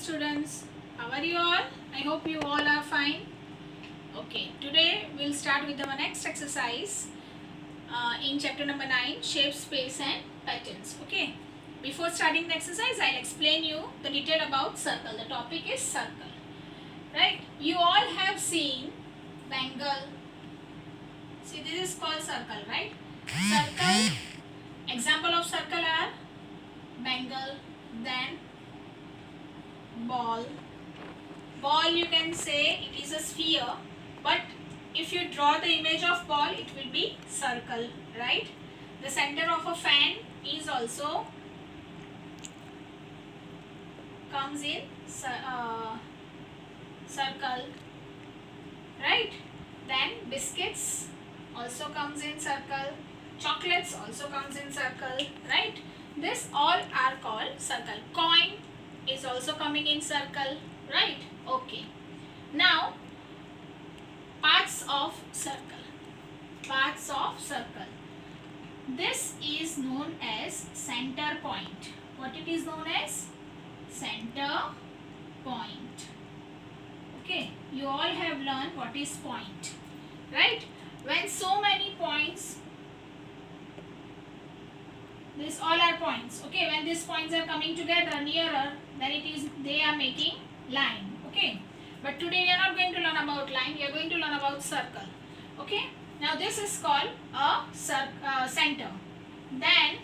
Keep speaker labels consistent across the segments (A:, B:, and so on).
A: students. How are you all? I hope you all are fine. Okay, today we'll start with our next exercise in chapter number 9, shape, space and patterns. Okay, before starting the exercise, I'll explain you the detail about circle. The topic is circle. Right? You all have seen Bengal. See, this is called circle, right? Circle. Example of circle are Bengal, then ball. Ball, you can say it is a sphere, but if you draw the image of ball, it will be circle, right? The center of a fan is also comes in circle, right? Then biscuits also comes in circle, chocolates also comes in circle, right? This all are called circle. Coin is also coming in circle, right? Okay. Now, parts of circle. Parts of circle. This is known as center point. What it is known as? Center point. Okay. You all have learned what is point, right? When so many points, these all are points. Okay. When these points are coming together nearer, then they are making line. Okay. But today we are not going to learn about line. We are going to learn about circle. Okay. Now this is called a center. Then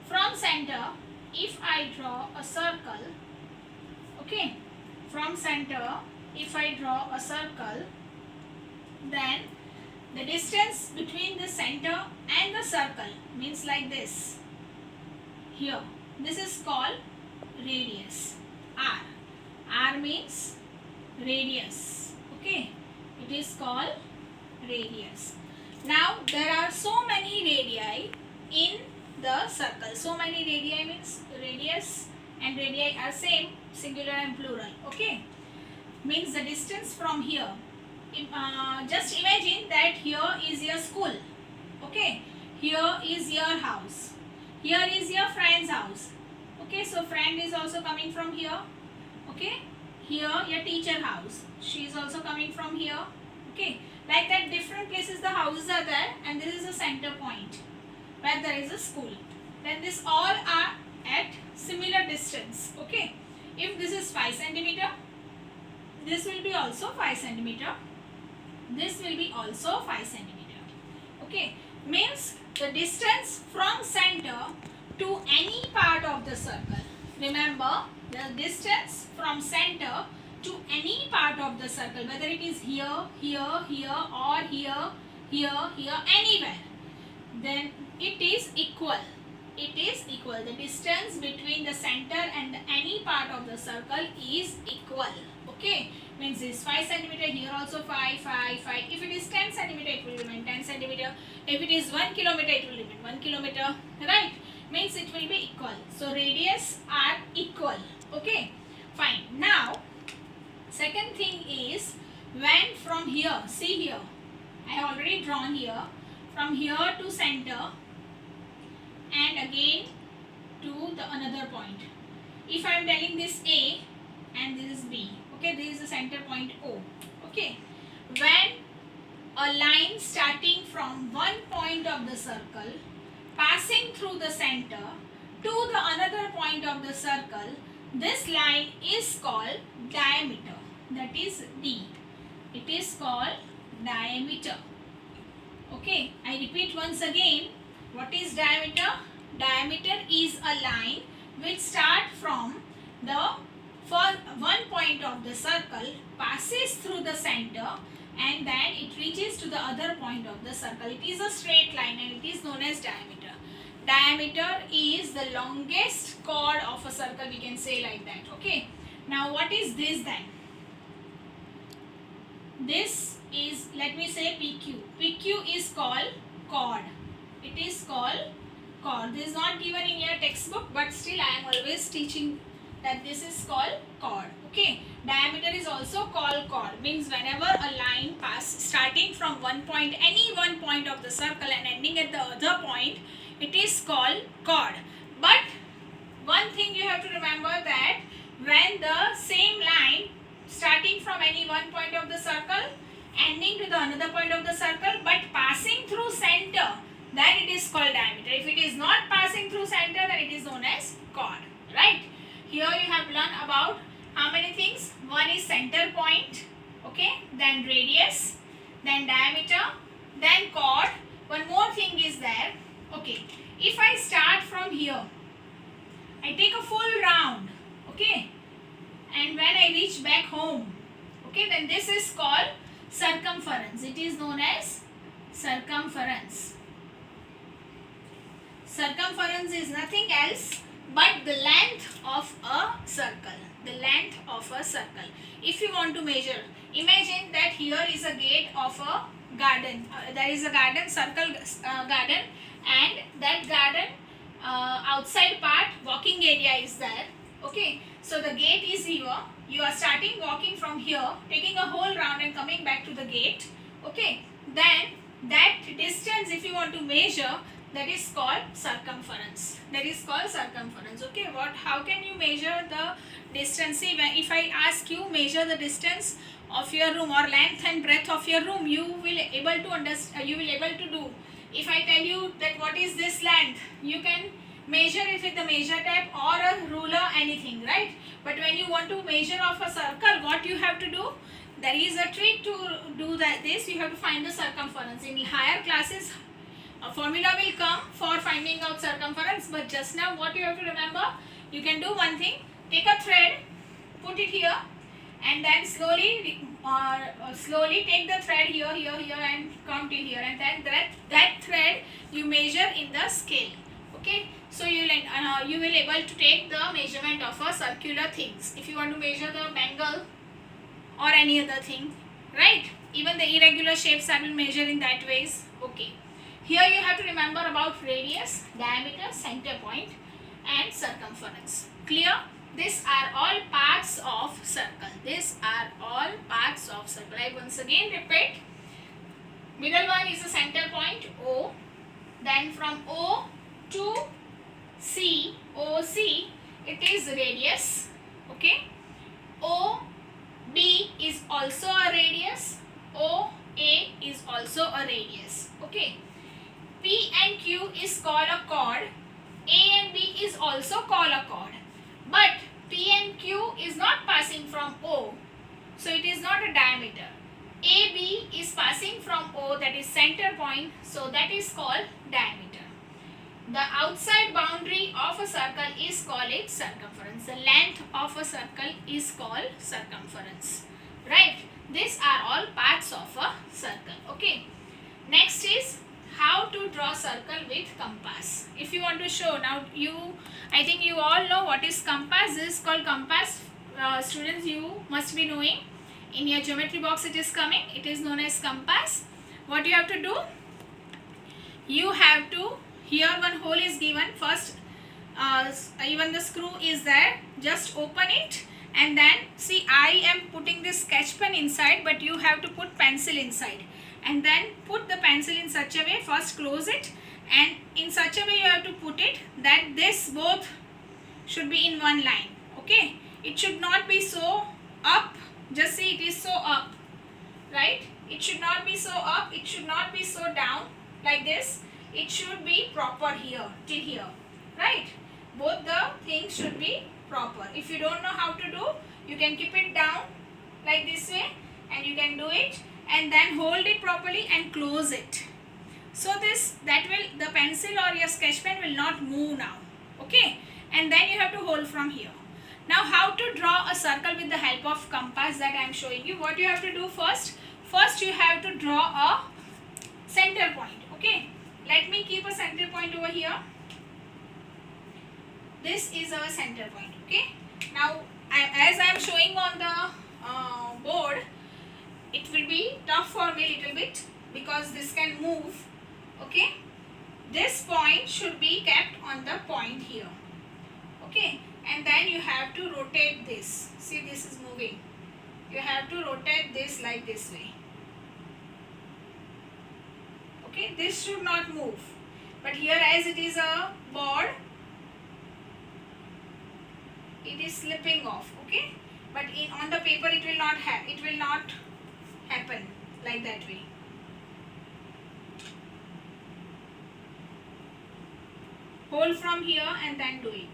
A: from center, if I draw a circle, okay, from center, if I draw a circle, then the distance between the center and the circle means like this. Here, this is called radius, R. R means radius. Okay, it is called radius. Now, there are so many radii in the circle. So many radii means radius and radii are same, singular and plural. Okay, means the distance from here. Just imagine that here is your school. Okay, here is your house. Here is your friend's house. Okay, so friend is also coming from here. Okay, here your teacher house. She is also coming from here. Okay, like that different places the houses are there, and this is a center point where there is a school. Then this all are at similar distance. Okay, if this is 5 centimeter, this will be also 5 centimeter. This will be also 5 centimeter. Okay, means the distance from center to any part of the circle. Remember, the distance from center to any part of the circle, whether it is here, here, here, or here, here, here, anywhere, then it is equal. It is equal. The distance between the center and any part of the circle is equal. Okay, means this 5 centimeter, here also 5, 5, 5. If it is 10 centimeter, it will remain 10 centimeter. If it is 1 kilometer, it will remain 1 kilometer. Right? Means it will be equal. So radius are equal. Okay, fine. Now, second thing is when from here, see here, I have already drawn here, from here to center and again to the another point. If I am telling this A and this is B, okay, this is the center point O. Okay, when a line starting from one point of the circle passing through the center to the another point of the circle, this line is called diameter. That is D. It is called diameter. Okay, I repeat once again. What is diameter? Diameter is a line which starts from the one point of the circle, passes through the center, and then it reaches to the other point of the circle. It is a straight line and it is known as diameter. Diameter is the longest chord of a circle, we can say like that. Okay. Now what is this then? This is, let me say PQ. PQ is called chord. It is called chord. This is not given in your textbook, but still I am always teaching that this is called chord. Okay. Diameter is also called chord. Means whenever a line passes starting from one point, any one point of the circle and ending at the other point, it is called chord. But one thing you have to remember that when the any one point of the circle, ending to the another point of the circle, but passing through center, then it is called diameter. If it is not passing through center, then it is known as chord, right? Here you have learned about how many things? One is center point, okay, then radius, then diameter, then chord. One more thing is there, okay. If I start from here, I take a full round, okay, and when I reach back home, okay, then this is called circumference. It is known as circumference. Circumference is nothing else but the length of a circle. The length of a circle. If you want to measure, imagine that here is a gate of a garden. There is a garden, circle garden, and that garden outside part walking area is there. Okay, so the gate is here. You are starting walking from here, taking a whole round and coming back to the gate. Okay, then that distance, if you want to measure, that is called circumference. That is called circumference. Okay, how can you measure the distance? See, if I ask you measure the distance of your room or length and breadth of your room, you will able to understand. You will able to do. If I tell you that what is this length, you can measure it with the measure tape or a ruler, anything, right? But when you want to measure of a circle, what you have to do? There is a trick to do this. You have to find the circumference. In higher classes, a formula will come for finding out circumference, but just now what you have to remember, you can do one thing. Take a thread, put it here, and then slowly take the thread here and come till here, and then that thread you measure in the scale. Okay, so you will able to take the measurement of a circular things. If you want to measure the bangle or any other thing, right? Even the irregular shapes I will measure in that ways. Okay. Here you have to remember about radius, diameter, center point and circumference. Clear? These are all parts of circle. These are all parts of circle. I once again repeat. Middle one is the center point O. Then from O to C, OC, it is radius. Okay. OB is also a radius. OA is also a radius. Okay. P and Q is called a chord. A and B is also called a chord. But P and Q is not passing from O, so it is not a diameter. AB is passing from O, that is center point, so that is called diameter. The outside boundary of a circle is called its circumference. The length of a circle is called circumference. Right? These are all parts of a circle. Okay. Next is how to draw circle with compass. If you want to show, now I think you all know what is compass. This is called compass. Students, you must be knowing. In your geometry box it is coming. It is known as compass. What you have to do? You have to, here one hole is given. First, even the screw is there. Just open it. And then, see, I am putting this sketch pen inside, but you have to put pencil inside. And then put the pencil in such a way, first close it, and in such a way you have to put it that this both should be in one line. Okay, it should not be so up. Just see, it is so up, right? It should not be so up, it should not be so down like this. It should be proper here till here, right? Both the things should be proper. If you don't know how to do, you can keep it down like this way and you can do it, and then hold it properly and close it. So the pencil or your sketch pen will not move now. Okay, and then you have to hold from here. Now how to draw a circle with the help of compass, that I am showing you. What you have to do first you have to draw a center point. Okay, let me keep a center point over here. This is our center point. Okay, now as I am showing on the board, it will be tough for me a little bit because this can move. Okay, this point should be kept on the point here. Okay, and then you have to rotate this. See, this is moving. You have to rotate this like this way. Okay, this should not move, but here as it is a board, it is slipping off. Okay, but on the paper it will not happen like that way. Hold from here and then do it.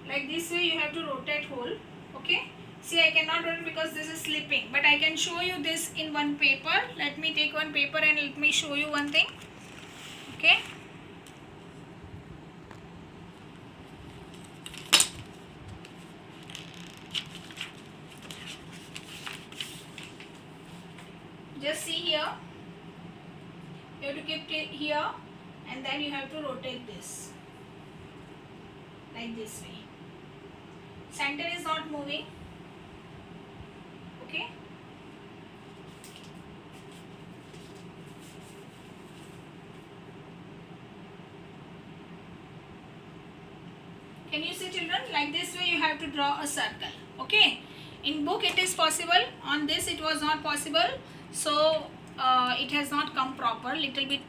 A: Like this way you have to rotate whole. Okay. See, I cannot rotate because this is slipping, but I can show you this in one paper. Let me take one paper and let me show you one thing. Okay. Just see here. You have to keep it here and then you have to rotate this. Like this way. Center is not moving. Okay. Can you see, children? Like this way you have to draw a circle. Okay. In book it is possible. On this it was not possible. So it has not come proper. Little bit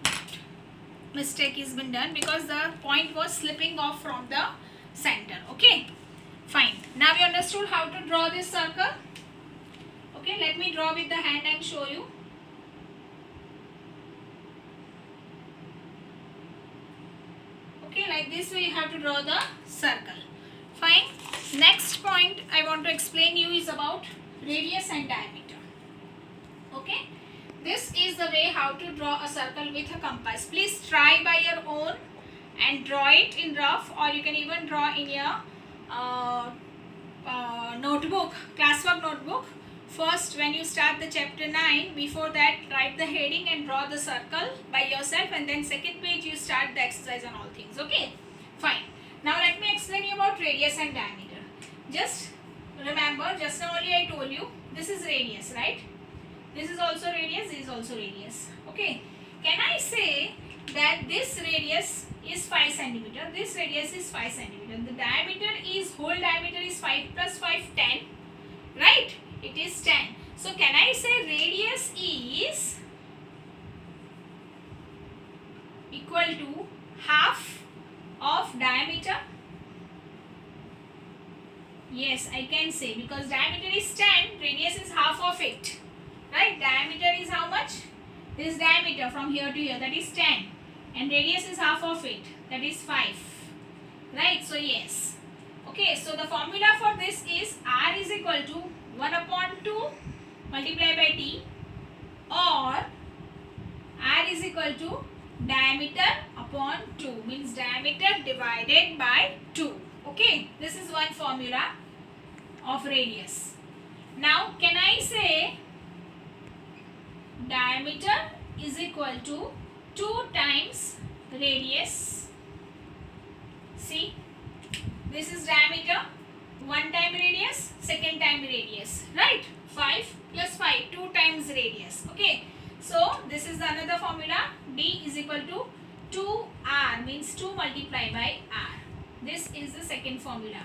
A: mistake is been done because the point was slipping off from the center. Okay. Fine. Now you understood how to draw this circle. Okay. Let me draw with the hand and show you. Okay. Like this way you have to draw the circle. Fine. Next point I want to explain you is about radius and diameter. Okay. This is the way how to draw a circle with a compass. Please try by your own and draw it in rough, or you can even draw in your notebook, classwork notebook. First, when you start the chapter 9, before that write the heading and draw the circle by yourself, and then second page you start the exercise and all things. Okay, fine. Now let me explain you about radius and diameter. Just remember, just now only I told you this is radius, right? This is also radius, this is also radius. Okay, can I say that this radius is 5 centimeter, this radius is 5 centimeter, the diameter is, whole diameter is 5 plus 5, 10, right? It is 10. So can I say radius is equal to half of diameter? Yes, I can say, because diameter is 10, radius is half of it, right? Diameter is how much? This diameter from here to here, that is 10, and radius is half of it, that is 5, right? So yes. Okay, so the formula for this is R is equal to 1 upon 2 multiplied by T, or R is equal to diameter upon 2, means diameter divided by 2. Okay, this is one formula of radius. Now can I say diameter is equal to 2 times radius? See, this is diameter, one time radius, second time radius, right? 5 plus 5, 2 times radius. Okay, so this is another formula. D is equal to 2R, means 2 multiplied by R. This is the second formula.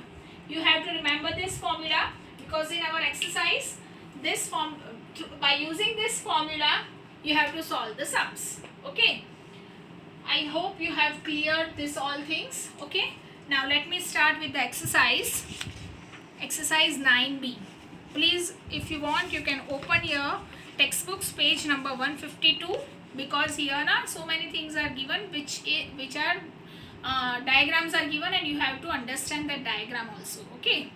A: You have to remember this formula, because in our exercise, this by using this formula you have to solve the sums. Okay, I hope you have cleared this all things. Okay, now let me start with the exercise 9B. Please, if you want, you can open your textbooks page number 152, because here so many things are given which are diagrams are given, and you have to understand that diagram also. Okay.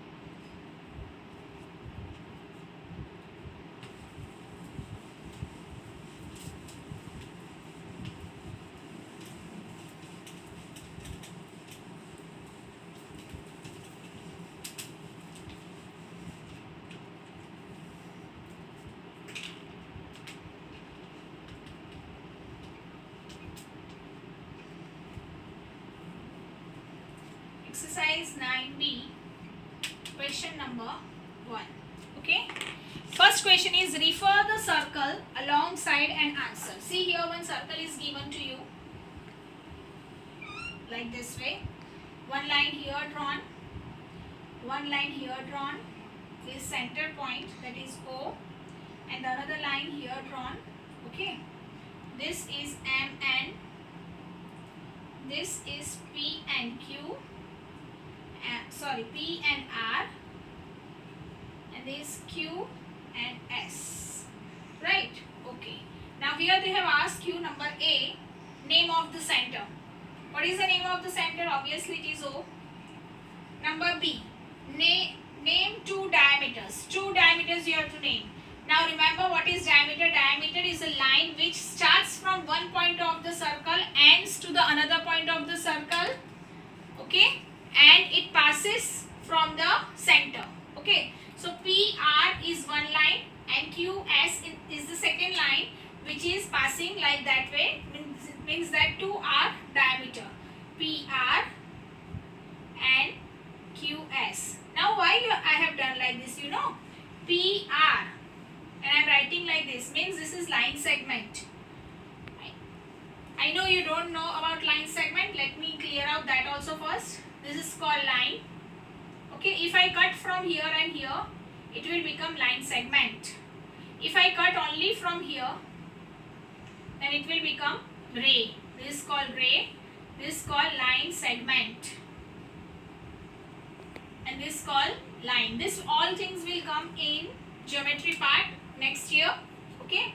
A: Exercise 9B, question number 1. Okay. First question is, refer the circle alongside an answer. See, here one circle is given to you like this way. One line here drawn, one line here drawn, this center point, that is O, and another line here drawn. Okay, this is M, and this is P and Q, P and R, and this Q and S, right? Okay. Now here they have asked you number A, name of the center. What is the name of the center? Obviously it is O. Number B, name two diameters. Two diameters you have to name. Now remember what is diameter? Diameter is a line which starts from one point of the circle, ends to the another point of the circle, okay, and it passes from the center, okay. So PR is one line and QS is the second line which is passing like that way, means that two are diameter, PR and QS. Now why I have done like this, you know, PR and I am writing like this, means this is line segment. I know you don't know about line segment, let me clear out that also first. This is called line, okay. If I cut from here and here, it will become line segment. If I cut only from here, then it will become ray. This is called ray, this is called line segment, and this is called line. This all things will come in geometry part next year, okay.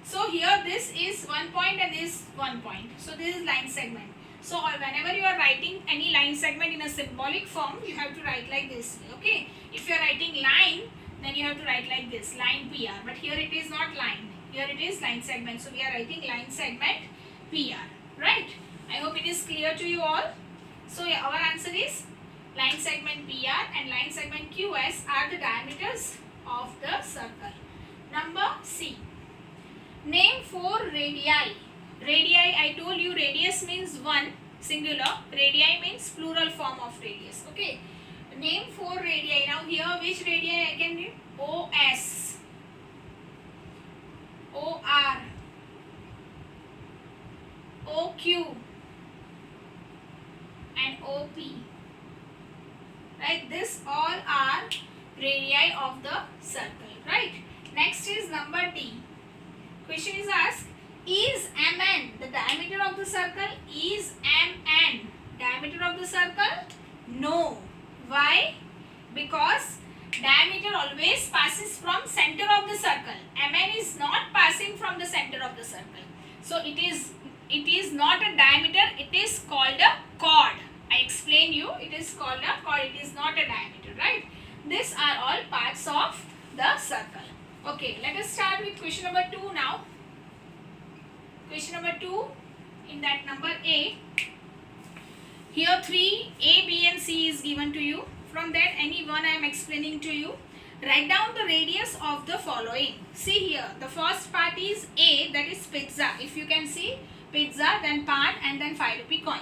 A: So here this is one point and this one point, so this is line segment. So whenever you are writing any line segment in a symbolic form, you have to write like this, okay. If you are writing line, then you have to write like this, line PR, but here it is not line, here it is line segment, so we are writing line segment PR, right? I hope it is clear to you all. So yeah, our answer is line segment PR and line segment QS are the diameters of the circle. Number C, name four radii. Radii, I told you radius means one singular, radii means plural form of radius, okay. Name four radii. Now here which radii I can name? OS, OR, OQ and OP, right? This all are radii of the circle, right? Next is number D. Question is asked, is MN the diameter of the circle? Is MN diameter of the circle? No. Why? Because diameter always passes from center of the circle. MN is not passing from the center of the circle. So it is not a diameter, it is called a chord. I explain you, it is called a chord, it is not a diameter, right? These are all parts of the circle. Okay, let us start with question number 2 now. Question number 2, in that number A, here 3 A, B and C is given to you. From that any one I am explaining to you. Write down the radius of the following. See here, the first part is A, that is pizza. If you can see, pizza, then pan and then 5 rupee coin.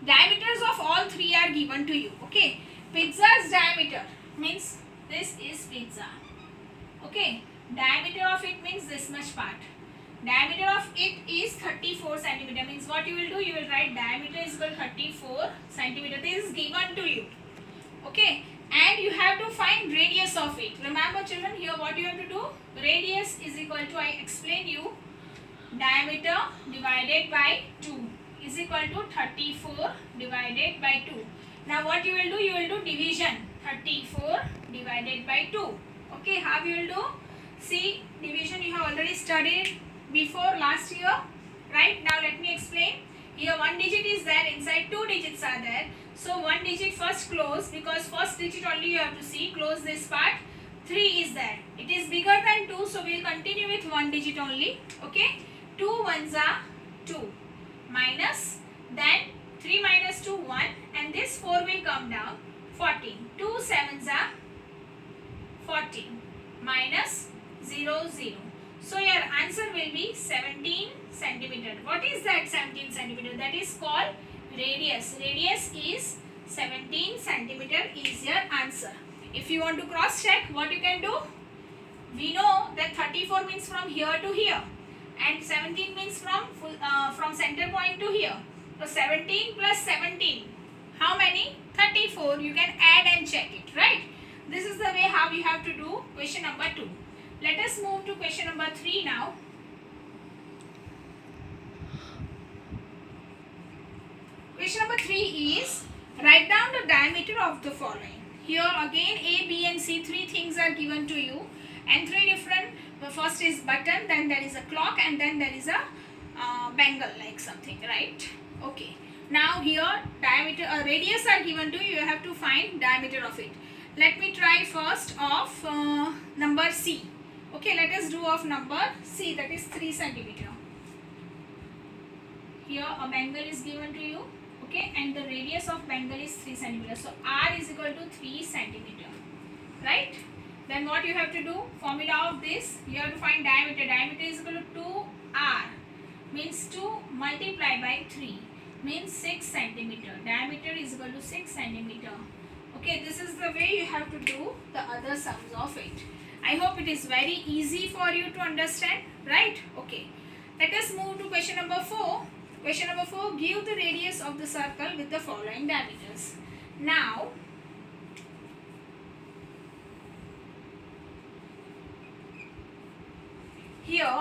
A: Diameters of all three are given to you, okay. Pizza's diameter means this is pizza, okay. Diameter of it means this much part. Diameter of it is 34 centimeter, means what you will do, you will write diameter is equal to 34 centimeter. This is given to you, okay. And you have to find radius of it. Remember children, here what you have to do, radius is equal to, I explain you, diameter divided by 2 is equal to 34 divided by 2. Now what you will do, you will do division, 34 divided by 2, okay. How you will do? See, division you have already studied before last year, right? Now let me explain. Here one digit is there, inside two digits are there. So one digit first close, because first digit only you have to see, close this part. 3 is there. It is bigger than 2, so we will continue with one digit only, okay. 2 ones are 2 minus, then 3 minus 2 1, and this 4 will come down, 14. 2 sevens are 14 minus 0 0. So your answer will be 17 centimeter. What is that 17 centimeter? That is called radius. Radius is 17 centimeter is your answer. If you want to cross check, what you can do? We know that 34 means from here to here, and 17 means from center point to here. So 17 plus 17, how many? 34. You can add and check it, right? This is the way how you have to do question number 2. Let us move to question number 3 now. 3 is write down the diameter of the following. Here again A, B and C, three things are given to you, and three different, first is button, then there is a clock, and then there is a bangle like something, right? Okay. Now here diameter, radius are given to you, you have to find diameter of it. Let me try first of number C. Okay, let us do of number C, that is 3 centimeter. Here a bangle is given to you, okay, and the radius of bangle is 3 centimeter. So R is equal to 3 centimeter, right? Then what you have to do, formula of this, you have to find diameter. Diameter is equal to 2R, means 2 multiplied by 3, means 6 centimeter. Diameter is equal to 6 centimeter. Okay, this is the way you have to do the other sums of it. I hope it is very easy for you to understand, right? Okay, let us move to question number 4. Question number 4, give the radius of the circle with the following diameters. Now, here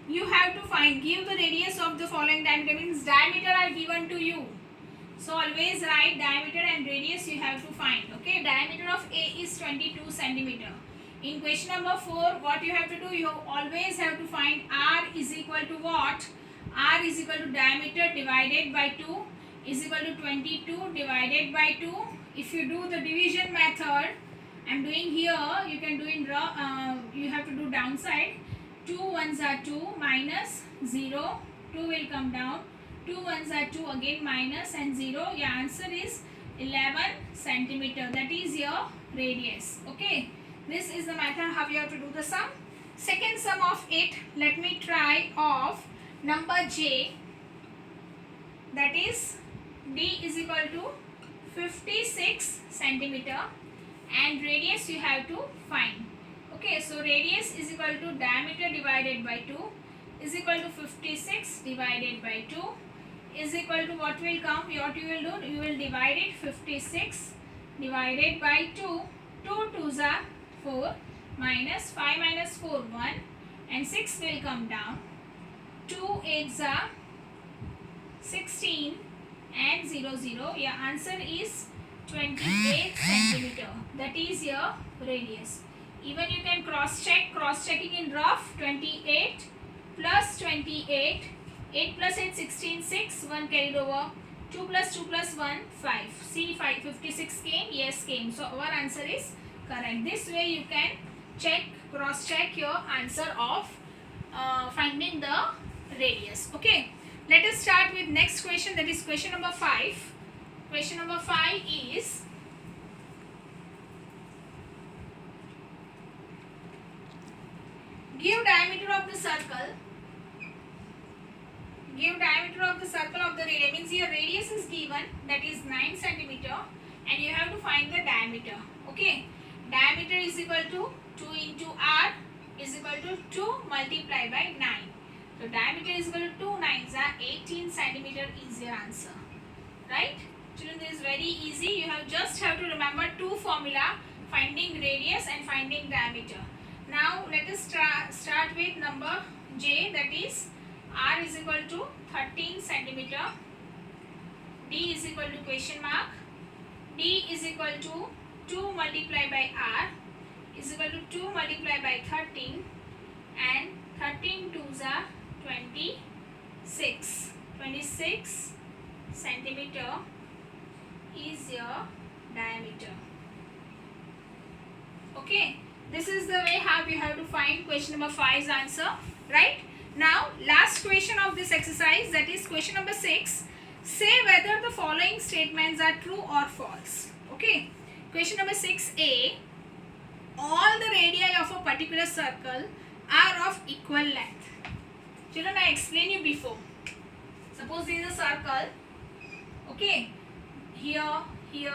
A: you have to find, give the radius of the following diameter, means diameter are given to you. So always write diameter and radius you have to find. Okay, diameter of A is 22 centimeter. In question number 4, what you have to do, you always have to find R is equal to what? R is equal to diameter divided by 2 is equal to 22 divided by 2. If you do the division method, I am doing here, you can do in you have to do downside. 2 ones are 2 minus 0, 2 will come down, 2 ones are 2 again minus and 0. Your answer is 11 centimeter, that is your radius. Okay, this is the method how you have to do the sum. Second sum of it, let me try of number J, that is D is equal to 56 centimeter and radius you have to find. Okay, so radius is equal to diameter divided by 2 is equal to 56 divided by 2 is equal to what will come, what you will do, you will divide it 56 divided by 2, 2 2s are 4 minus 5 minus 4 1 and 6 will come down, 2 8s are 16 and 0 0. Your answer is 28 centimeter, that is your radius. Even you can cross checking in rough. 28 plus 28, 8 plus 8 16, 6, 1 carried over, 2 plus 2 plus 1 5. See, 56 came, yes came, so our answer is correct. This way you can cross check your answer of finding the radius. Okay, let us start with next question, that is question number 5. Question number 5 is, give diameter of the circle. Give diameter of the circle of the radius, means your radius is given, that is 9 centimeter, and you have to find the diameter. Okay, diameter is equal to 2 into R is equal to 2 multiplied by 9. So diameter is equal to 2 9s are 18 centimeter is your answer, right? Children, this is very easy. You just have to remember two formula, finding radius and finding diameter. Now let us start with number J, that is R is equal to 13 centimeter, D is equal to question mark, D is equal to 2 multiplied by R is equal to 2 multiplied by 13 and 13 2s are 26. 26 centimeter is your diameter. Okay, this is the way how you have to find question number 5's answer, right? Now last question of this exercise, that is question number 6. Say whether the following statements are true or false. Okay, question number 6a, all the radii of a particular circle are of equal length. Children, I explained you before. Suppose there is a circle, okay, here, here,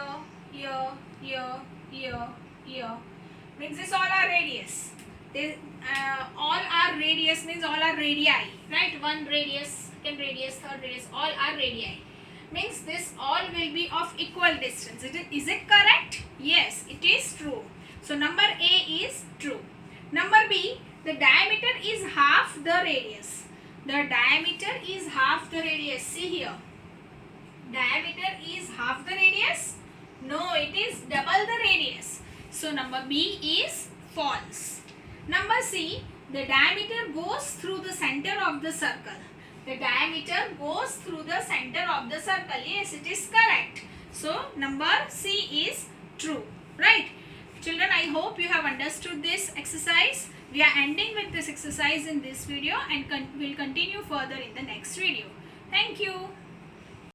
A: here, here, here, here, means this all are radius. All are radius means all are radii, right? One radius, second radius, third radius, all are radii. Means this all will be of equal distance. Is it correct? Yes, it is true. So number A is true. Number B, the diameter is half the radius. The diameter is half the radius. See here. Diameter No, it is double the radius. So number B is false. Number C, the diameter goes through the center of the circle. The diameter goes through the center of the circle. Yes, it is correct. So number C is true. Right? Children, I hope you have understood this exercise. We are ending with this exercise in this video and will continue further in the next video. Thank you.